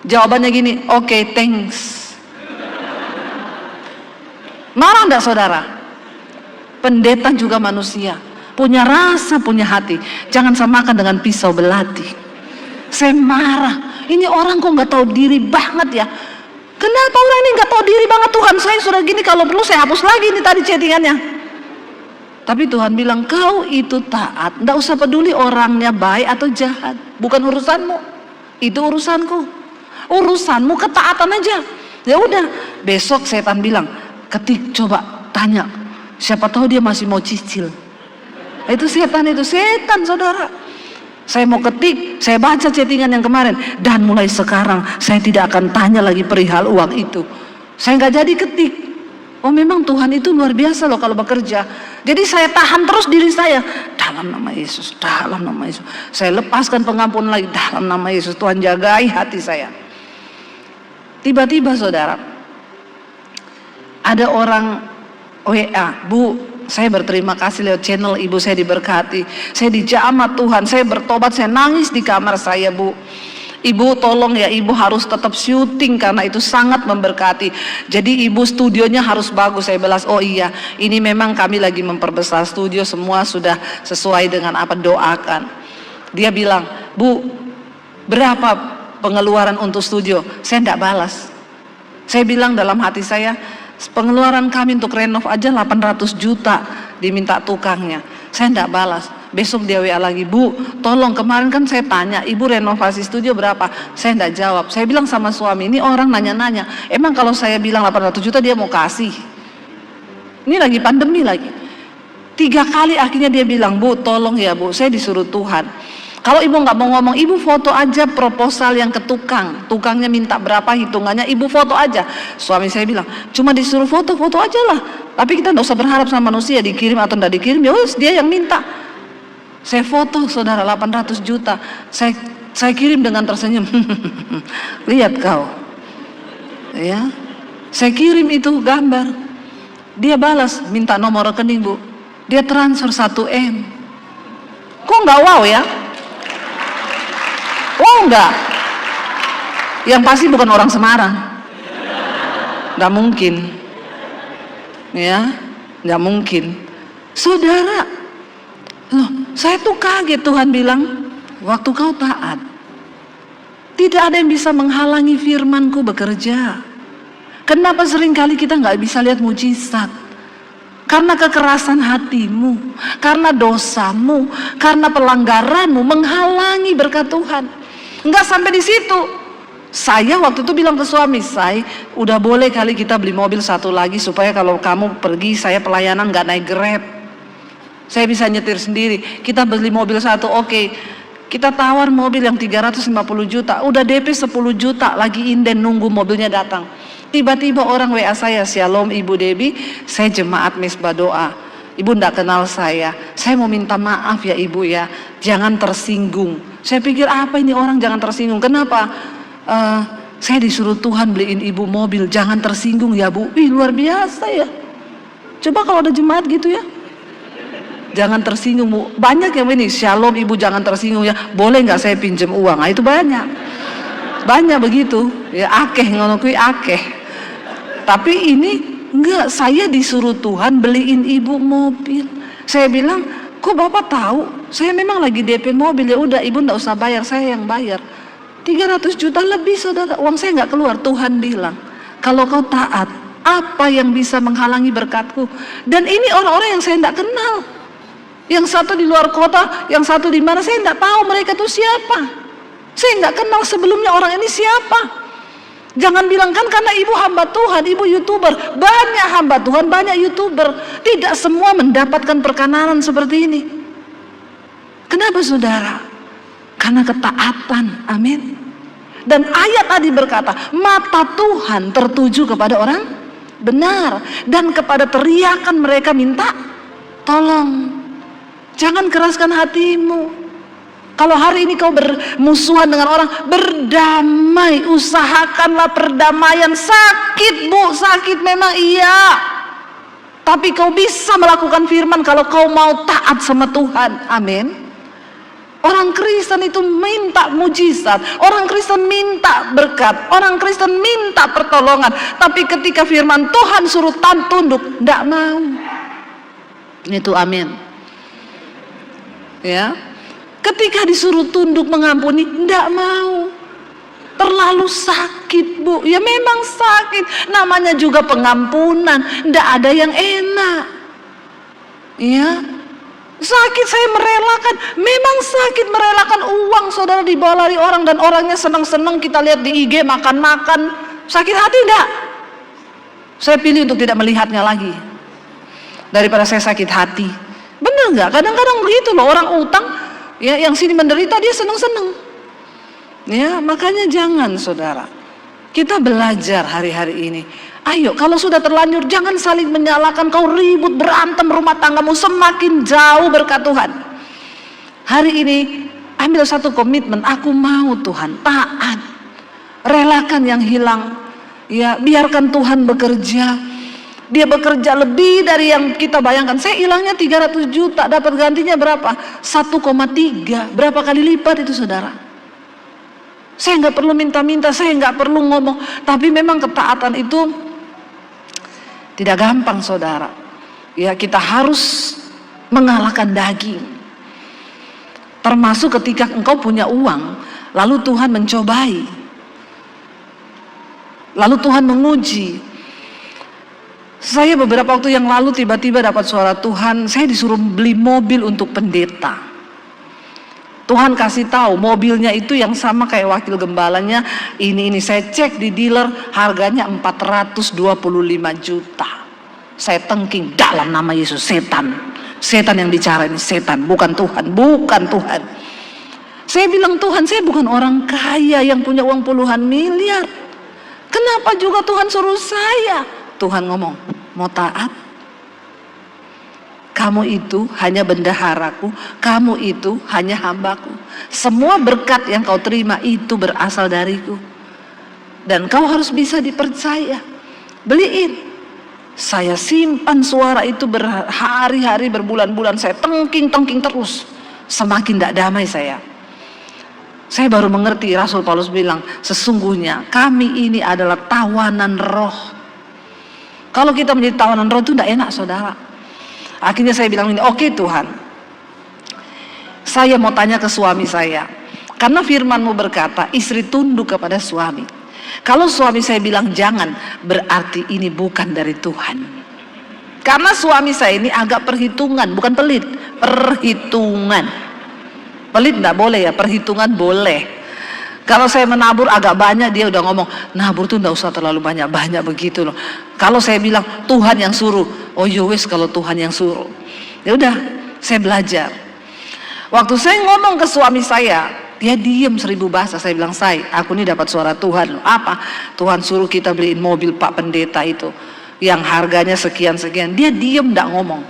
Jawabannya gini, oke, thanks. Marah enggak saudara? Pendeta juga manusia, punya rasa, punya hati. Jangan samakan dengan pisau belati. Saya marah, ini orang kok nggak tahu diri banget ya. Kenapa orang ini nggak tahu diri banget? Tuhan saya sudah gini, kalau perlu saya hapus lagi ini tadi chattingannya. Tapi Tuhan bilang, kau itu taat, nggak usah peduli orangnya baik atau jahat, bukan urusanmu, itu urusanku. Urusanmu ketaatan aja. Ya udah, besok setan bilang, ketik, coba tanya, siapa tahu dia masih mau cicil. Itu setan saudara. Saya mau ketik, saya baca chattingan yang kemarin, dan mulai sekarang saya tidak akan tanya lagi perihal uang itu. Saya nggak jadi ketik. Oh memang Tuhan itu luar biasa loh kalau bekerja. Jadi saya tahan terus diri saya, dalam nama Yesus, dalam nama Yesus. Saya lepaskan pengampunan lagi, dalam nama Yesus. Tuhan jagai hati saya. Tiba-tiba saudara, ada orang WA, Bu, saya berterima kasih lewat channel ibu saya diberkati. Saya dijamah Tuhan, saya bertobat, saya nangis di kamar saya Bu. Ibu tolong ya, ibu harus tetap syuting karena itu sangat memberkati. Jadi ibu studionya harus bagus. Saya bilang, oh iya, ini memang kami lagi memperbesar studio, semua sudah sesuai dengan apa doakan. Dia bilang, Bu, berapa pengeluaran untuk studio? Saya tidak balas. Saya bilang dalam hati saya, pengeluaran kami untuk renov aja 800 juta diminta tukangnya. Saya tidak balas. Besok dia WA lagi, Bu, tolong, kemarin kan saya tanya, ibu renovasi studio berapa? Saya tidak jawab. Saya bilang sama suami, ini orang nanya-nanya, emang kalau saya bilang 800 juta dia mau kasih? Ini lagi pandemi lagi. 3 kali akhirnya dia bilang, Bu, tolong ya Bu, saya disuruh Tuhan. Kalau ibu nggak mau ngomong, ibu foto aja proposal yang ke tukang. Tukangnya minta berapa hitungannya, ibu foto aja. Suami saya bilang, cuma disuruh foto aja lah. Tapi kita nggak usah berharap sama manusia dikirim atau nggak dikirim. Ya wes, dia yang minta. Saya foto saudara 800 juta. Saya kirim dengan tersenyum. Lihat kau. Ya. Saya kirim itu gambar. Dia balas, minta nomor rekening Bu. Dia transfer 1M. Kok nggak wow ya? Oh enggak, yang pasti bukan orang Semarang, nggak mungkin, ya, nggak mungkin. Saudara, loh, saya tuh kaget. Tuhan bilang, waktu kau taat, tidak ada yang bisa menghalangi firmanku bekerja. Kenapa seringkali kita nggak bisa lihat mujizat? Karena kekerasan hatimu, karena dosamu, karena pelanggaranmu menghalangi berkat Tuhan. Enggak sampai di situ. Saya waktu itu bilang ke suami saya, udah boleh kali kita beli mobil satu lagi supaya kalau kamu pergi saya pelayanan nggak naik Grab. Saya bisa nyetir sendiri. Kita beli mobil satu, oke. Kita tawar mobil yang 350 juta, udah DP 10 juta lagi inden nunggu mobilnya datang. Tiba-tiba orang WA saya, Shalom Ibu Debbie, saya jemaat Mesbah Doa. Ibu ndak kenal saya mau minta maaf ya Ibu ya, jangan tersinggung. Saya pikir apa ini orang jangan tersinggung, kenapa? Saya disuruh Tuhan beliin ibu mobil, jangan tersinggung ya Bu. Ih luar biasa ya. Coba kalau ada jemaat gitu ya, jangan tersinggung Bu. Banyak yang ini, Shalom Ibu jangan tersinggung ya, boleh nggak saya pinjam uang? Nah, itu banyak begitu ya, akeh ngono kuwi akeh. Tapi ini enggak, saya disuruh Tuhan beliin ibu mobil. Saya bilang, kok Bapak tahu? Saya memang lagi DP mobil, ya udah Ibu enggak usah bayar, saya yang bayar. 300 juta lebih saudara, uang saya nggak keluar. Tuhan bilang, kalau kau taat, apa yang bisa menghalangi berkatku? Dan ini orang-orang yang saya enggak kenal. Yang satu di luar kota, yang satu di mana, saya enggak tahu mereka itu siapa. Saya nggak kenal sebelumnya orang ini siapa. Jangan bilang kan karena ibu hamba Tuhan, ibu YouTuber. Banyak hamba Tuhan, banyak YouTuber. Tidak semua mendapatkan perkenanan seperti ini. Kenapa saudara? Karena ketaatan, amin. Dan ayat tadi berkata, mata Tuhan tertuju kepada orang benar, dan kepada teriakan mereka minta tolong. Jangan keraskan hatimu. Kalau hari ini kau bermusuhan dengan orang, berdamai, usahakanlah perdamaian. Sakit bu, sakit memang iya, tapi kau bisa melakukan firman kalau kau mau taat sama Tuhan. Amin. Orang Kristen itu minta mujizat, orang Kristen minta berkat, orang Kristen minta pertolongan, tapi ketika firman Tuhan suruh tunduk, tidak mau. Itu amin. Ya, ketika disuruh tunduk mengampuni, tidak mau. Terlalu sakit bu, ya memang sakit. Namanya juga pengampunan, tidak ada yang enak. Ya. Sakit saya merelakan, memang sakit merelakan uang saudara dibawa lari orang dan orangnya senang-senang kita lihat di IG makan-makan. Sakit hati enggak? Saya pilih untuk tidak melihatnya lagi daripada saya sakit hati. Bener enggak? Kadang-kadang begitu loh, orang utang ya, yang sini menderita dia senang-senang. Ya, makanya jangan saudara. Kita belajar hari-hari ini. Ayo, kalau sudah terlanjur jangan saling menyalahkan. Kau ribut, berantem, rumah tanggamu semakin jauh berkat Tuhan. Hari ini ambil satu komitmen, aku mau Tuhan taat, relakan yang hilang. Ya, biarkan Tuhan bekerja. Dia bekerja lebih dari yang kita bayangkan. Saya hilangnya 300 juta, dapat gantinya berapa? 1,3. Berapa kali lipat itu saudara? Saya nggak perlu minta-minta, saya nggak perlu ngomong, tapi memang ketaatan itu tidak gampang saudara. Ya, kita harus mengalahkan daging. Termasuk ketika engkau punya uang, lalu Tuhan mencobai, lalu Tuhan menguji. Saya beberapa waktu yang lalu tiba-tiba dapat suara Tuhan, saya disuruh beli mobil untuk pendeta. Tuhan kasih tahu mobilnya itu yang sama kayak wakil gembalanya. Ini saya cek di dealer harganya 425 juta. Saya tengking dalam nama Yesus, setan yang bicara ini setan, bukan Tuhan, bukan Tuhan. Saya bilang Tuhan, saya bukan orang kaya yang punya uang puluhan miliar. Kenapa juga Tuhan suruh saya? Tuhan ngomong, mau taat? Kamu itu hanya bendaharaku, kamu itu hanya hambaku. Semua berkat yang kau terima itu berasal dariku. Dan kau harus bisa dipercaya. Beliin. Saya simpan suara itu berhari-hari, berbulan-bulan. Saya tengking terus. Semakin tidak damai saya. Saya baru mengerti Rasul Paulus bilang, sesungguhnya kami ini adalah tawanan roh. Kalau kita menjadi tawanan roh itu tidak enak saudara. Akhirnya saya bilang ini, oke Tuhan, saya mau tanya ke suami saya, karena firman-Mu berkata istri tunduk kepada suami. Kalau suami saya bilang jangan, berarti ini bukan dari Tuhan. Karena suami saya ini agak perhitungan, bukan pelit, perhitungan. Pelit enggak boleh ya, perhitungan boleh. Kalau saya menabur agak banyak, dia udah ngomong, nabur tuh enggak usah terlalu banyak begitu loh. Kalau saya bilang Tuhan yang suruh, oh yowes kalau Tuhan yang suruh. Ya udah, saya belajar. Waktu saya ngomong ke suami saya, dia diem 1000 bahasa. Saya bilang, aku ini dapat suara Tuhan loh. Apa? Tuhan suruh kita beliin mobil Pak Pendeta itu yang harganya sekian-sekian. Dia diem enggak ngomong.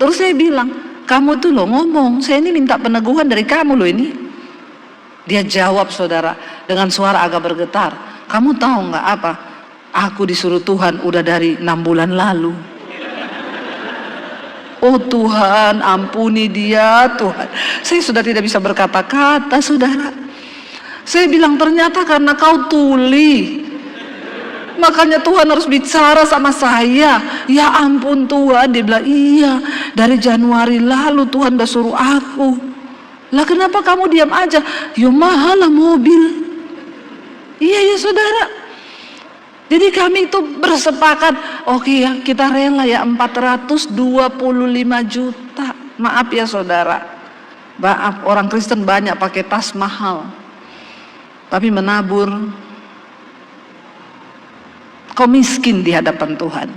Terus saya bilang, kamu tuh loh ngomong, saya ini minta peneguhan dari kamu loh ini. Dia jawab saudara dengan suara agak bergetar, kamu tahu nggak apa? Aku disuruh Tuhan udah dari 6 bulan lalu. Oh Tuhan, ampuni dia Tuhan. Saya sudah tidak bisa berkata-kata saudara. Saya bilang ternyata karena kau tuli, makanya Tuhan harus bicara sama saya. Ya ampun Tuhan, dia bilang iya, dari Januari lalu Tuhan udah suruh aku. Lah kenapa kamu diam aja? Ya mahal lah mobil. Iya ya saudara. Jadi kami itu bersepakat, oke ya kita rela ya 425 juta. Maaf ya saudara. Maaf, orang Kristen banyak pakai tas mahal. Tapi menabur, kau miskin di hadapan Tuhan.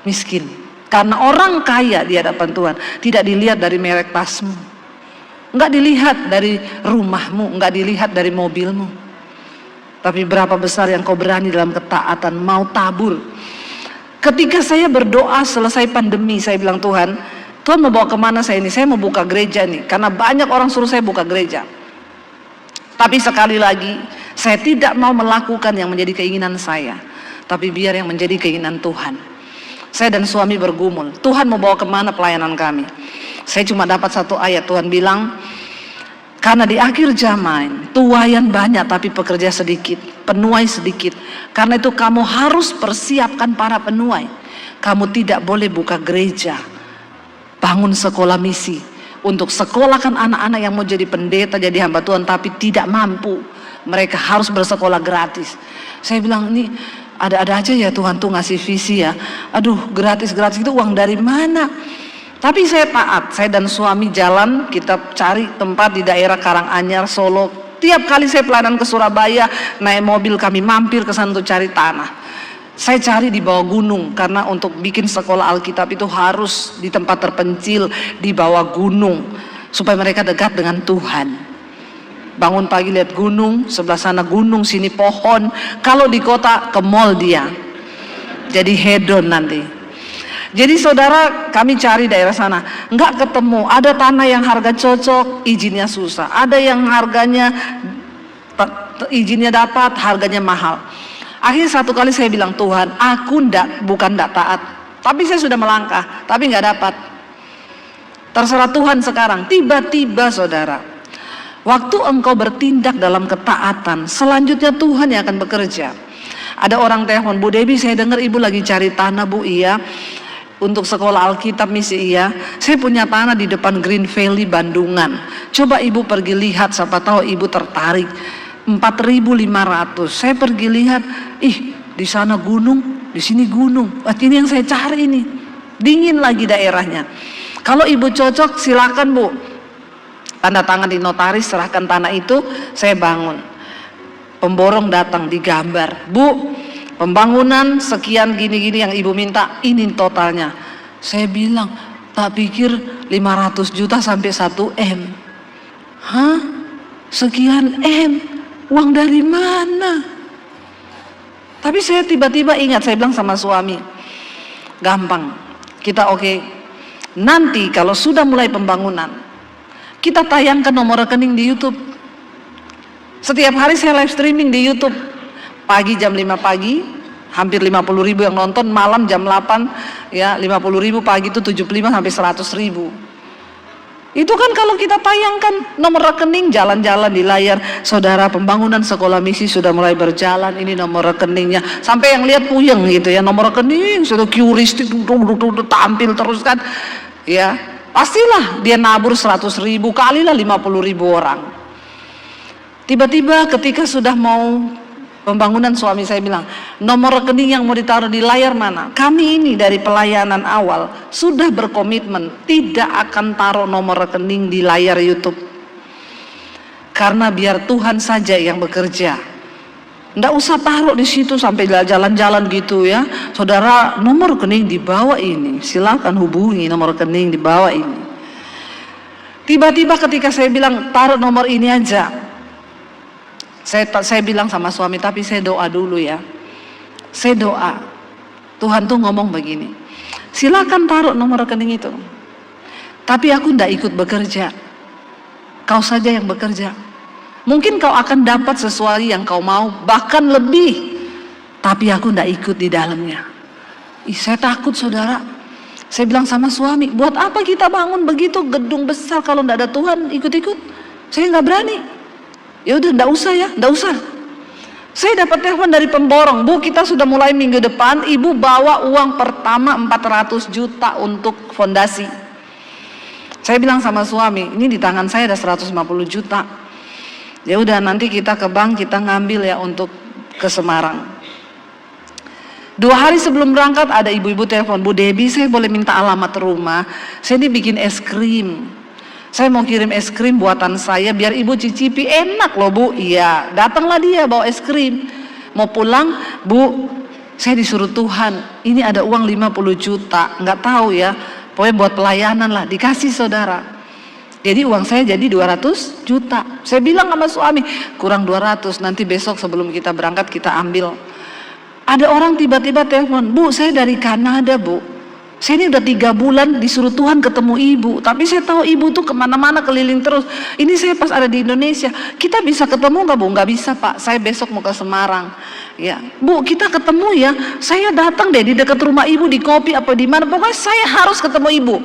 Miskin. Karena orang kaya di hadapan Tuhan tidak dilihat dari merek tasmu, enggak dilihat dari rumahmu, enggak dilihat dari mobilmu, Tapi berapa besar yang kau berani dalam ketaatan mau tabur. Ketika saya berdoa selesai pandemi, saya bilang, Tuhan mau bawa kemana saya ini? Saya mau buka gereja nih, karena banyak orang suruh saya buka gereja. Tapi sekali lagi, saya tidak mau melakukan yang menjadi keinginan saya, tapi biar yang menjadi keinginan Tuhan. Saya dan suami bergumul, Tuhan mau bawa kemana pelayanan kami? Saya cuma dapat satu ayat, Tuhan bilang, karena di akhir zaman tuaian banyak tapi pekerja sedikit, penuai sedikit. Karena itu kamu harus persiapkan para penuai. Kamu tidak boleh buka gereja, bangun sekolah misi untuk sekolahkan anak-anak yang mau jadi pendeta, jadi hamba Tuhan tapi tidak mampu. Mereka harus bersekolah gratis. Saya bilang, ini ada-ada aja ya Tuhan tuh ngasih visi ya. Aduh, gratis-gratis itu uang dari mana? Tapi saya taat, saya dan suami jalan, kita cari tempat di daerah Karanganyar, Solo. Tiap kali saya pelayanan ke Surabaya, naik mobil kami mampir ke sana untuk cari tanah. Saya cari di bawah gunung, karena untuk bikin sekolah Alkitab itu harus di tempat terpencil, di bawah gunung, supaya mereka dekat dengan Tuhan. Bangun pagi lihat gunung, sebelah sana gunung, sini pohon. Kalau di kota ke mall dia, jadi hedon nanti. Jadi saudara, kami cari daerah sana, nggak ketemu. Ada tanah yang harga cocok, izinnya susah. Ada yang harganya izinnya dapat, harganya mahal. Akhirnya satu kali saya bilang, Tuhan, aku bukan ndak taat, tapi saya sudah melangkah, tapi nggak dapat. Terserah Tuhan sekarang. Tiba-tiba saudara, waktu engkau bertindak dalam ketaatan, selanjutnya Tuhan yang akan bekerja. Ada orang telepon, Bu Debbie, saya dengar ibu lagi cari tanah, Bu. Iya. Untuk sekolah Alkitab misi, iya. Saya punya tanah di depan Green Valley Bandungan. Coba ibu pergi lihat, siapa tahu ibu tertarik. 4.500. Saya pergi lihat, di sana gunung, di sini gunung. Ini yang saya cari ini. Dingin lagi daerahnya. Kalau ibu cocok, silakan Bu. Tanda tangan di notaris, serahkan tanah itu, saya bangun. Pemborong datang digambar, Bu, pembangunan sekian gini-gini yang ibu minta, ini totalnya. Saya bilang, tak pikir 500 juta sampai 1 M. Hah? Sekian M? Uang dari mana? Tapi saya tiba-tiba ingat, saya bilang sama suami, gampang, kita oke. Nanti kalau sudah mulai pembangunan, kita tayangkan nomor rekening di YouTube. Setiap hari saya live streaming di YouTube. Pagi jam 5 pagi, hampir 50.000 yang nonton. Malam jam 8, ya 50.000. Pagi itu 75 sampai 100.000. Itu kan kalau kita tayangkan nomor rekening, jalan-jalan di layar, saudara, pembangunan sekolah misi sudah mulai berjalan, ini nomor rekeningnya. Sampai yang lihat puyeng gitu ya, nomor rekening sudah QRistik tampil terus kan. Ya, pastilah dia nabur 100.000, kalilah 50.000 orang. Tiba-tiba ketika sudah mau pembangunan, suami saya bilang, nomor rekening yang mau ditaruh di layar mana? Kami ini dari pelayanan awal sudah berkomitmen tidak akan taruh nomor rekening di layar YouTube, karena biar Tuhan saja yang bekerja. Nggak usah taruh di situ sampai jalan-jalan gitu ya, saudara. Nomor rekening di bawah ini, silakan hubungi nomor rekening di bawah ini. Tiba-tiba ketika saya bilang taruh nomor ini aja, saya bilang sama suami, tapi saya doa dulu ya. Saya doa, Tuhan tuh ngomong begini, silakan taruh nomor rekening itu, tapi aku ndak ikut bekerja, kau saja yang bekerja. Mungkin kau akan dapat sesuatu yang kau mau, bahkan lebih, tapi aku ndak ikut di dalamnya. Saya takut saudara. Saya bilang sama suami, buat apa kita bangun begitu gedung besar kalau ndak ada Tuhan ikut-ikut? Saya nggak berani. Ya udah, ndak usah ya, ndak usah. Saya dapat telepon dari pemborong, Bu, kita sudah mulai minggu depan, ibu bawa uang pertama 400 juta untuk fondasi. Saya bilang sama suami, ini di tangan saya ada 150 juta. Ya udah, nanti kita ke bank, kita ngambil ya untuk ke Semarang. 2 hari sebelum berangkat ada ibu-ibu telepon, Bu Debbie, saya boleh minta alamat rumah? Saya ini bikin es krim. Saya mau kirim es krim buatan saya biar ibu cicipi, enak loh Bu. Iya, datanglah dia bawa es krim. Mau pulang, Bu, saya disuruh Tuhan, ini ada uang 50 juta, nggak tahu ya, pokoknya buat pelayanan lah, dikasih saudara. Jadi uang saya jadi 200 juta. Saya bilang sama suami, kurang 200, nanti besok sebelum kita berangkat kita ambil. Ada orang tiba-tiba telepon, Bu saya dari Kanada Bu, saya ini udah 3 bulan disuruh Tuhan ketemu ibu, tapi saya tahu ibu tuh kemana-mana keliling terus. Ini saya pas ada di Indonesia, kita bisa ketemu nggak Bu? Nggak bisa Pak, saya besok mau ke Semarang. Ya Bu, kita ketemu ya, saya datang deh di dekat rumah ibu di kopi apa di mana, pokoknya saya harus ketemu ibu.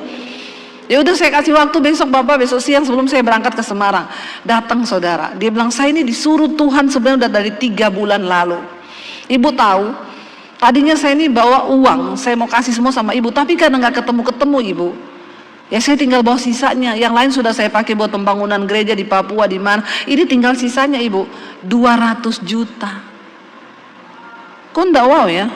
Ya udah saya kasih waktu besok Bapak, besok siang sebelum saya berangkat ke Semarang. Datang saudara, dia bilang saya ini disuruh Tuhan sebenarnya udah dari 3 bulan lalu. Ibu tahu, tadinya saya ini bawa uang, saya mau kasih semua sama ibu, tapi karena nggak ketemu-ketemu ibu, ya saya tinggal bawa sisanya. Yang lain sudah saya pakai buat pembangunan gereja di Papua di mana. Ini tinggal sisanya ibu, 200 juta. Kok enggak wow ya?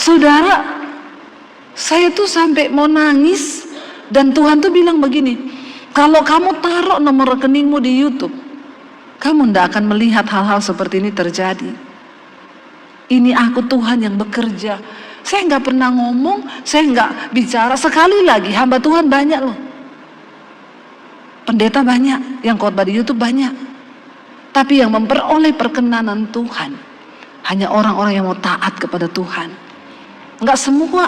Saudara, saya tuh sampai mau nangis dan Tuhan tuh bilang begini, kalau kamu taruh nomor rekeningmu di YouTube, kamu tidak akan melihat hal-hal seperti ini terjadi. Ini aku Tuhan yang bekerja. Saya nggak pernah ngomong, saya nggak bicara. Sekali lagi, hamba Tuhan banyak loh. Pendeta banyak, yang khotbah di YouTube banyak. Tapi yang memperoleh perkenanan Tuhan hanya orang-orang yang mau taat kepada Tuhan. Enggak semua.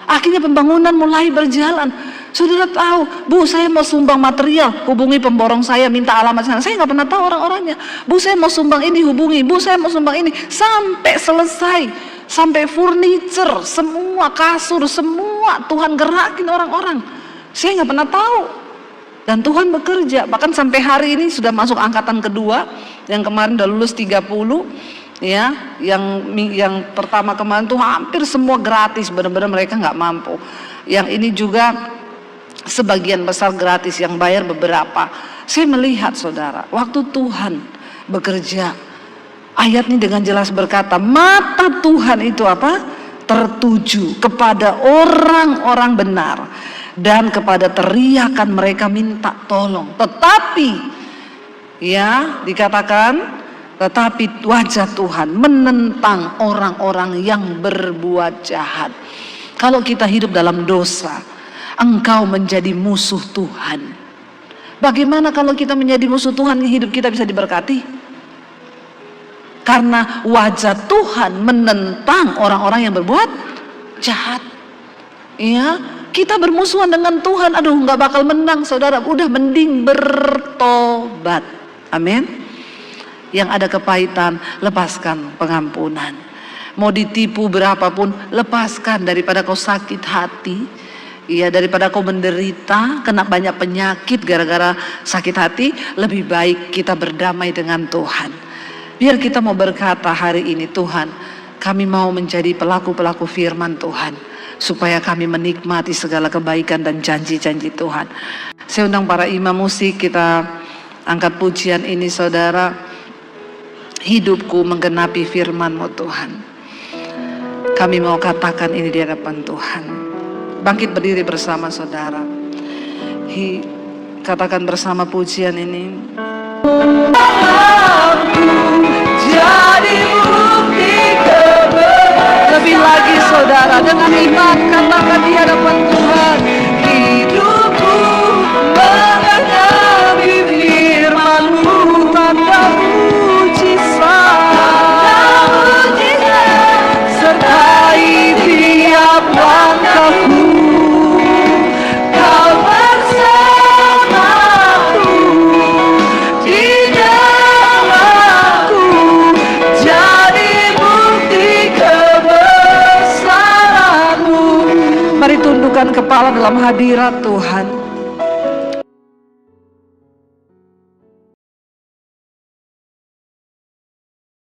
Akhirnya pembangunan mulai berjalan. Saudara tahu, Bu saya mau sumbang material, hubungi pemborong saya, minta alamat sana. Saya nggak pernah tahu orang-orangnya. Bu saya mau sumbang ini, hubungi. Bu saya mau sumbang ini. Sampai selesai, sampai furniture, semua kasur, semua Tuhan gerakin orang-orang. Saya nggak pernah tahu. Dan Tuhan bekerja. Bahkan sampai hari ini sudah masuk angkatan kedua, yang kemarin udah lulus 30. Ya, yang pertama kemarin tuh hampir semua gratis, benar-benar mereka nggak mampu. Yang ini juga sebagian besar gratis, yang bayar beberapa. Saya melihat saudara, waktu Tuhan bekerja, ayat ini dengan jelas berkata, mata Tuhan itu apa? Tertuju kepada orang-orang benar dan kepada teriakan mereka minta tolong. Tetapi ya dikatakan, tetapi wajah Tuhan menentang orang-orang yang berbuat jahat. Kalau kita hidup dalam dosa, engkau menjadi musuh Tuhan. Bagaimana kalau kita menjadi musuh Tuhan, hidup kita bisa diberkati? Karena wajah Tuhan menentang orang-orang yang berbuat jahat. Ya, kita bermusuhan dengan Tuhan, aduh nggak bakal menang saudara. Udah mending bertobat. Amin. Yang ada kepahitan, lepaskan pengampunan. Mau ditipu berapapun, lepaskan. Daripada kau sakit hati, ya daripada kau menderita, kena banyak penyakit gara-gara sakit hati, lebih baik kita berdamai dengan Tuhan. Biar kita mau berkata hari ini, Tuhan, kami mau menjadi pelaku-pelaku firman Tuhan, supaya kami menikmati segala kebaikan dan janji-janji Tuhan. Saya undang para imam musik, kita angkat pujian ini saudara. Hidupku menggenapi firman-Mu Tuhan. Kami mau katakan ini di hadapan Tuhan. Bangkit berdiri bersama saudara. Katakan bersama pujian ini. Aku jadi bukti kebenaran. Lebih lagi saudara, dengan iman katakan di hadapan Tuhan. Hidupku menggenapi firman-Mu, tanda sertai tiap langkahku, Kau bersamaku di dalamku, jadi bukti kebesaran-Mu. Mari tundukkan kepala dalam hadirat Tuhan.